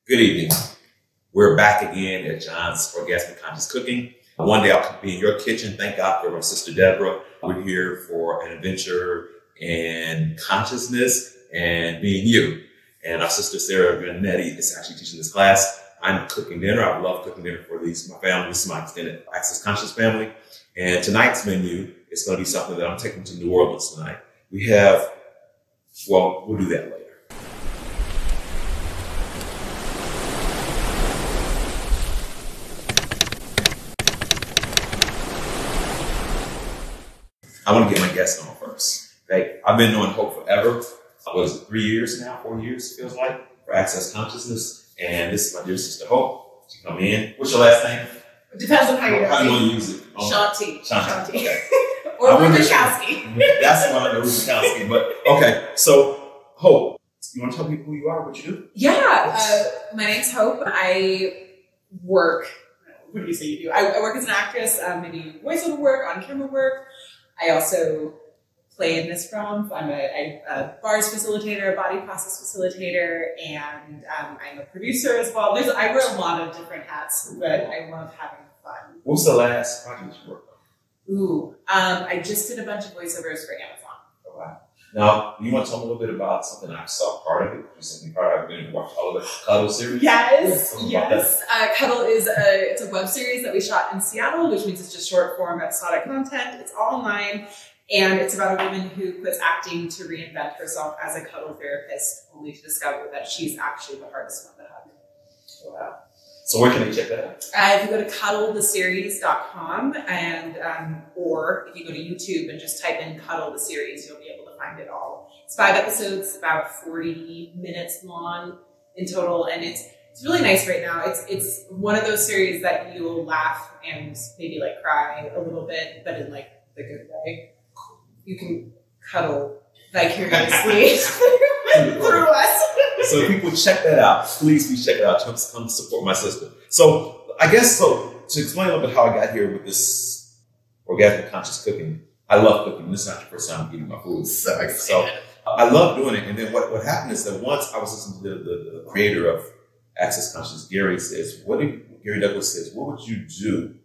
Good evening. We're back again at John's Orgasmic Conscious Cooking. One day I'll be in your kitchen. Thank God for my sister Deborah. We're here for an adventure in consciousness and being you. And our sister Sarah Granetti is actually teaching this class. I'm cooking dinner. I love cooking dinner for my family. This is my extended Access Conscious family. And tonight's menu is going to be something that I'm taking to New Orleans tonight. We have, well, we'll do that later. I want to get my guests on first. Okay, I've been knowing Hope forever. What is it, 3 years now, 4 years, feels like, for Access Consciousness. And this is my dear sister Hope. She come in. What's your last name? It depends on how you want to use it. Shanti. Shanti. Okay. Or Rubikowski. That's one of the Rubikowski. But okay, so Hope, you want to tell people who you are, what you do? Yeah, my name's Hope. I work. What do you say you do? I work as an actress. I do voiceover work, on-camera work. I also play in this realm. I'm a bars facilitator, a body process facilitator, and I'm a producer as well. I wear a lot of different hats, but I love having fun. What was the last project you worked on? Ooh, I just did a bunch of voiceovers for Amazon. Oh, wow. Now, you want to tell me a little bit about something I saw part of it? You sent me part of it. You watched all of the Cuddle series? Yes. Cuddle is it's a web series that we shot in Seattle, which means it's just short form episodic content. It's all online, and it's about a woman who quits acting to reinvent herself as a cuddle therapist, only to discover that she's actually the hardest one to hug. Wow. So where can they check that out? If you go to cuddletheseries.com and or if you go to YouTube and just type in Cuddle the Series, you'll be able to find it all. It's 5 episodes, about 40 minutes long in total, and it's really nice right now. It's one of those series that you'll laugh and maybe like cry a little bit, but in like the good way. You can cuddle vicariously through us. So if people check that out, please check it out. Come support my sister. So I guess to explain a little bit how I got here with this orgasmic conscious cooking. I love cooking. This is not the first time I'm eating my food. So I love doing it. And then what happened is that once I was listening to the creator of Access Conscious, Gary Douglas says, what would you do?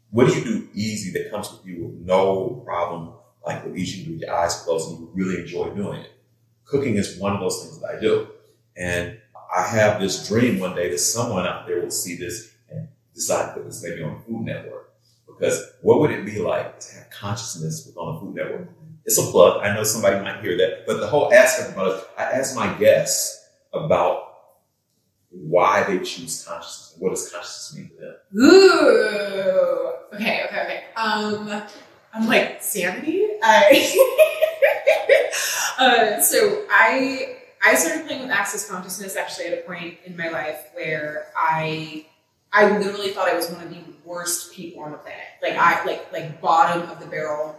What do you do easy that comes with you with no problem, like with each you with your eyes closed and you really enjoy doing it? Cooking is one of those things that I do. And I have this dream one day that someone out there will see this and decide to put this maybe on the Food Network. Because what would it be like to have consciousness on the Food Network? It's a plug. I know somebody might hear that. But the whole aspect about it, I ask my guests about why they choose consciousness. What does consciousness mean to them? Ooh. Okay. I'm like, sanity? So I started playing with Access Consciousness actually at a point in my life where I literally thought I was one of the worst people on the planet. Like bottom of the barrel,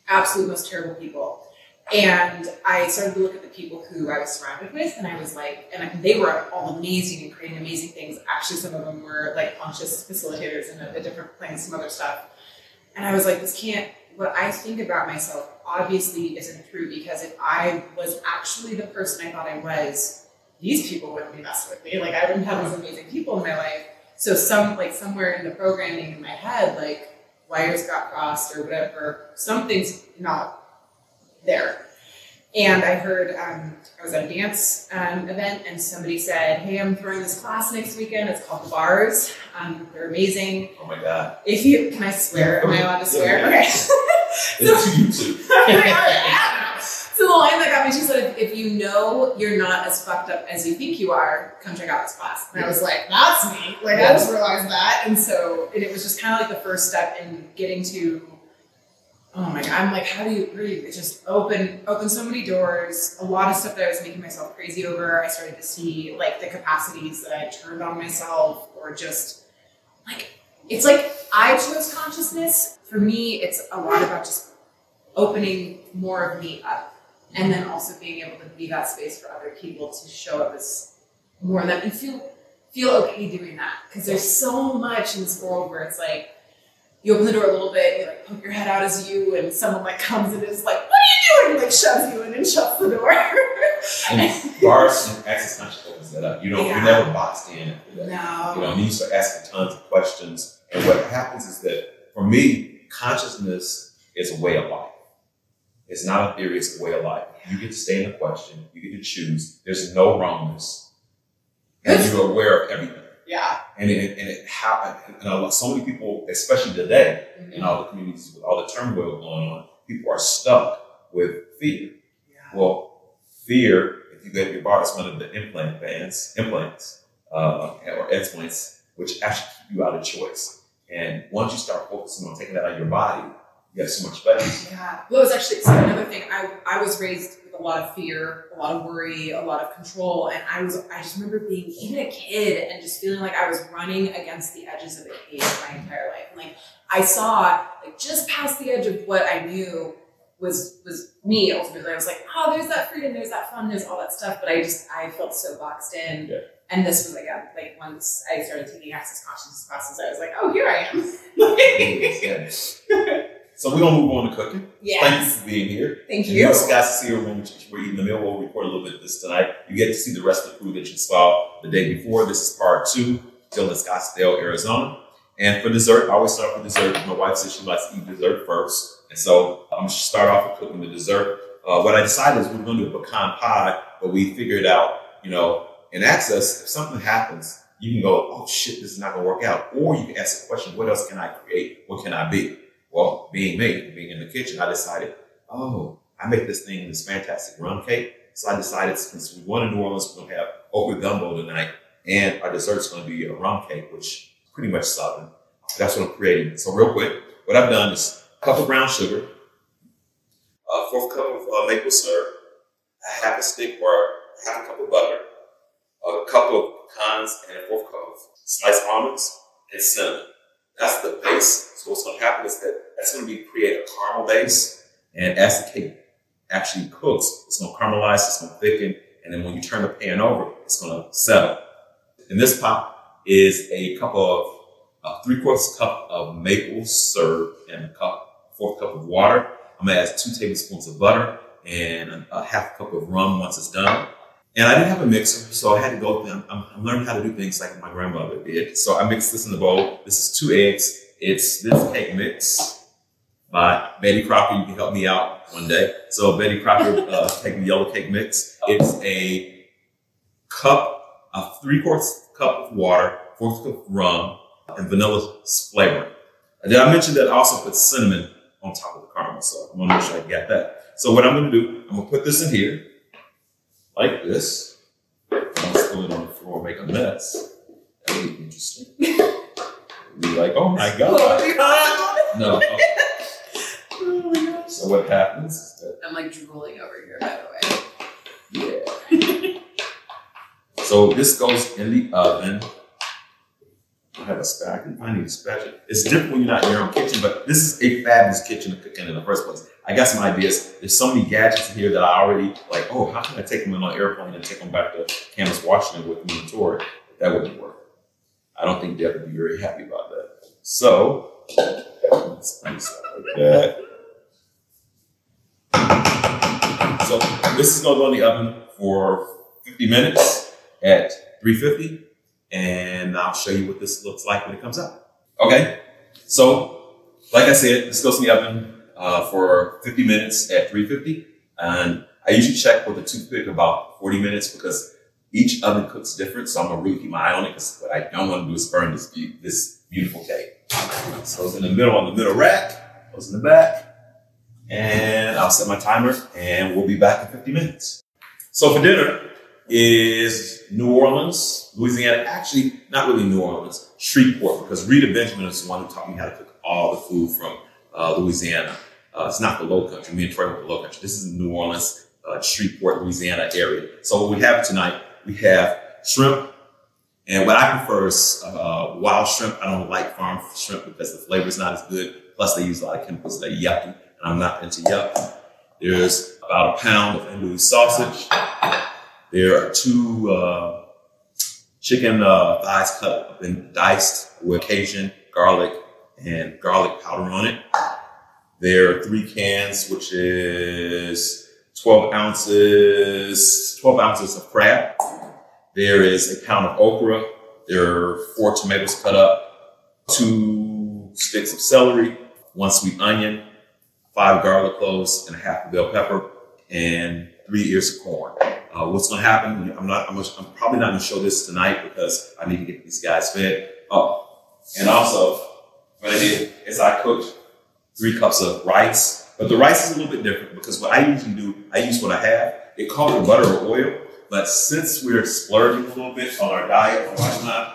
absolute most terrible people. And I started to look at the people who I was surrounded with, and I was like, and they were all amazing and creating amazing things. Actually, some of them were like conscious facilitators and a different playing some other stuff. And I was like, what I think about myself obviously isn't true, because if I was actually the person I thought I was, these people wouldn't be messing with me. Like, I wouldn't have these amazing people in my life. So somewhere in the programming in my head, like wires got crossed or whatever, something's not there. And I heard, I was at a dance event, and somebody said, hey, I'm throwing this class next weekend. It's called The Bars. They're amazing. Oh my God. Can I swear? Am I allowed to swear? Yeah. Okay. It's YouTube. So the line that got me, she said, if you know you're not as fucked up as you think you are, come check out this class. And I was like, that's me. Like, I just realized that. And so it was just kind of like the first step in getting to, oh my God, I'm like, how do you breathe? It just opened so many doors. A lot of stuff that I was making myself crazy over. I started to see like the capacities that I turned on myself, or just like, it's like I chose consciousness. For me, it's a lot about just opening more of me up, and then also being able to be that space for other people to show up as more of them and feel okay doing that. Because there's so much in this world where it's like, you open the door a little bit, you like poke your head out as you, and someone like comes and is like, what are you doing? And like shoves you in and shuts the door. And bars and access conscious opens that up. You're never boxed in after that. No. And then you start asking tons of questions. And what happens is that, for me, consciousness is a way of life. It's not a theory, it's a way of life. You get to stay in the question. You get to choose. There's no wrongness. And you're aware of everything. Yeah. And it happened. And so many people, especially today, in all the communities with all the turmoil going on, people are stuck with fear. Yeah. Well, fear, if you get your bar, it's one of the implants, or explants, which actually keep you out of choice. And once you start focusing on taking that out of your body, you have so much better. Yeah. Well, it was actually another thing. I was raised with a lot of fear, a lot of worry, a lot of control. And I just remember being even a kid and just feeling like I was running against the edges of a cave my entire life. And like I saw like just past the edge of what I knew was me ultimately. I was like, oh, there's that freedom, there's that fun, there's all that stuff. But I felt so boxed in. Yeah. And this was again, like once I started taking access consciousness classes, I was like, oh, here I am. So we're going to move on to cooking. Yes. Thank you for being here. Thank you. You guys to see her when we're eating the meal. We'll record a little bit of this tonight. You get to see the rest of the food that you saw the day before. This is part 2, still in Scottsdale, Arizona. And for dessert, I always start with dessert. My wife says she likes to eat dessert first. And so I'm going to start off with cooking the dessert. What I decided is we were going to do a pecan pie, but we figured out, in Access, if something happens, you can go, oh shit, this is not going to work out. Or you can ask the question, what else can I create? What can I be? Well, being me, being in the kitchen, I decided, I make this fantastic rum cake. So I decided, since we're going to New Orleans, we're going to have okra gumbo tonight, and our dessert's going to be a rum cake, which is pretty much Southern. That's what I'm creating. So real quick, what I've done is a cup of brown sugar, a 4th cup of maple syrup, a half a stick or half a cup of butter, a cup of pecans, and a 4th cup of sliced almonds and cinnamon. That's the base. So what's going to happen is that's going to create a caramel base. And as the cake actually cooks, it's going to caramelize, it's going to thicken. And then when you turn the pan over, it's going to settle. In this pot is a 3/4 cup of maple syrup and a 4th cup of water. I'm going to add 2 tablespoons of butter and a half cup of rum once it's done. And I didn't have a mixer, so I had to go through. I'm learning how to do things like my grandmother did. So I mixed this in the bowl. This is 2 eggs. It's this cake mix by Betty Crocker. You can help me out one day. So Betty Crocker, taking the yellow cake mix. It's a 3/4 cup of water, 4th cup of rum, and vanilla flavoring. Did I mention that I also put cinnamon on top of the caramel? So I'm gonna make sure I get that. So what I'm gonna do, I'm gonna put this in here. Like this. I'll spill it on the floor, make a mess. That'll be interesting. Be like, oh my God. No. Oh my gosh. So what happens is that I'm like drooling over here, by the way. Yeah. So this goes in the oven. I have a spatula. I need a spatula. It's different when you're not in your own kitchen, but this is a fabulous kitchen to cook in the first place. I got some ideas. There's so many gadgets in here that I already like, how can I take them on an airplane and take them back to Camas, Washington with me and Tori? That wouldn't work. I don't think Deb would be very happy about that. So, let's do stuff like that. So this is going to go in the oven for 50 minutes at 350. And I'll show you what this looks like when it comes out. Okay, so like I said, this goes in the oven for 50 minutes at 350. And I usually check with a toothpick about 40 minutes because each oven cooks different. So I'm gonna really keep my eye on it because what I don't want to do is burn this beautiful cake. So it's in the middle on the middle rack, goes in the back, and I'll set my timer and we'll be back in 50 minutes. So for dinner is New Orleans, Louisiana. Actually, not really New Orleans, Shreveport, because Rita Benjamin is the one who taught me how to cook all the food from Louisiana. It's not the Low Country. Me and Troy went to the Low Country. This is New Orleans, Shreveport, Louisiana area. So what we have tonight, we have shrimp. And what I prefer is wild shrimp. I don't like farm shrimp because the flavor is not as good. Plus, they use a lot of chemicals that are yucky, and I'm not into yuck. There's about a pound of andouille sausage. There are 2 chicken thighs cut up and diced with Cajun garlic and garlic powder on it. There are 3 cans, which is 12 ounces of crab. There is a pound of okra. There are 4 tomatoes cut up, 2 sticks of celery, 1 sweet onion, 5 garlic cloves, and a half a bell pepper, and 3 ears of corn. What's going to happen? I'm probably not going to show this tonight because I need to get these guys fed. Oh, and also what I did is I cooked 3 cups of rice, but the rice is a little bit different because what I usually do, I use what I have. It called it butter or oil, but since we're splurging a little bit on our diet,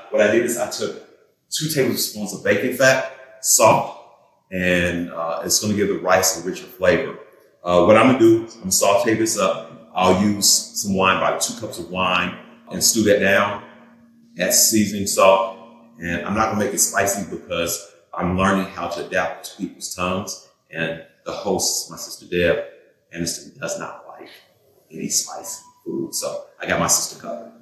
what I did is I took 2 tablespoons of bacon fat, salt, and it's going to give the rice a richer flavor. What I'm going to do, I'm going to saute this up. I'll use some wine, about 2 cups of wine, and stew that down, add seasoning, salt, and I'm not going to make it spicy because I'm learning how to adapt to people's tongues. And the host, my sister Deb, Anderson, does not like any spicy food, so I got my sister covered.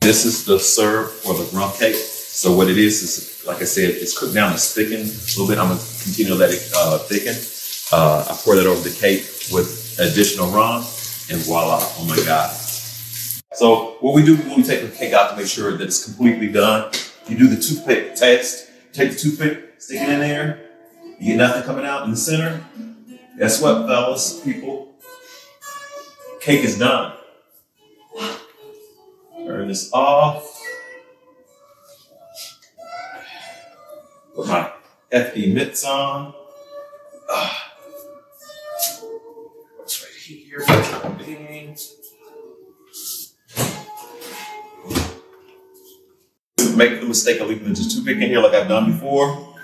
This is the serve for the rum cake. So what it is, like I said, it's cooked down, it's thickened a little bit. I'm going to continue to let it thicken. I pour that over the cake with additional rum, and voila, oh my God. So what we do when we take the cake out to make sure that it's completely done, you do the toothpick test. Take the toothpick, stick it in there. You get nothing coming out in the center. Guess what, fellas, people? Cake is done. Turn this off. Put my FD mitts on. What's right here? Make the mistake of leaving the toothpick in here like I've done before,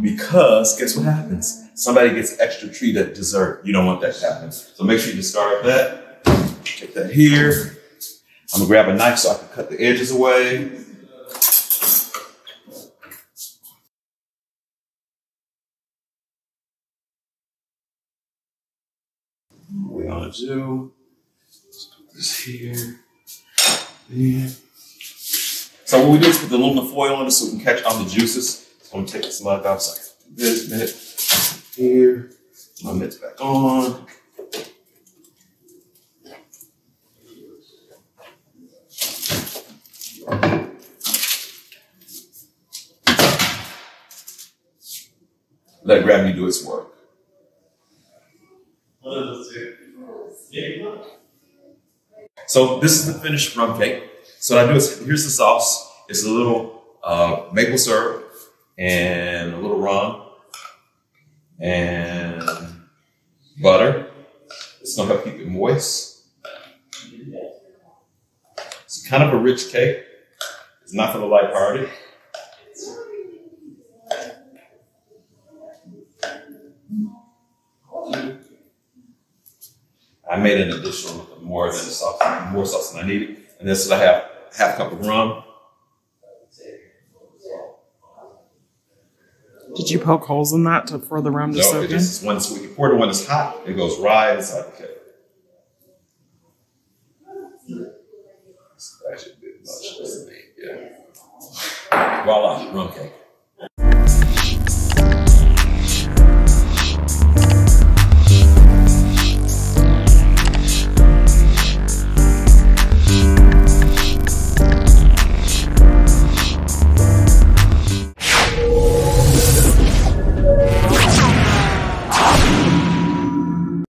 because guess what happens? Somebody gets extra treat at dessert. You don't want that to happen. So make sure you discard that. Take that here. I'm gonna grab a knife so I can cut the edges away. What we're gonna do, let's put this here. Yeah. So what we do is put the aluminum foil on it so we can catch all the juices. So I'm gonna take this mug off so I can do this mitt here. My mitt's back on. Let gravity do its work. So this is the finished rum cake. So what I do is, here's the sauce. It's a little maple syrup and a little rum and butter. It's gonna help keep it moist. It's kind of a rich cake. It's not for the lighthearted. I made an additional more sauce than I needed. And this is I have half a cup of rum. Did you poke holes in that for the rum to soak in? Just when you pour the one that's hot, it goes right inside the cake. That should be much. Yeah. Voila, rum cake.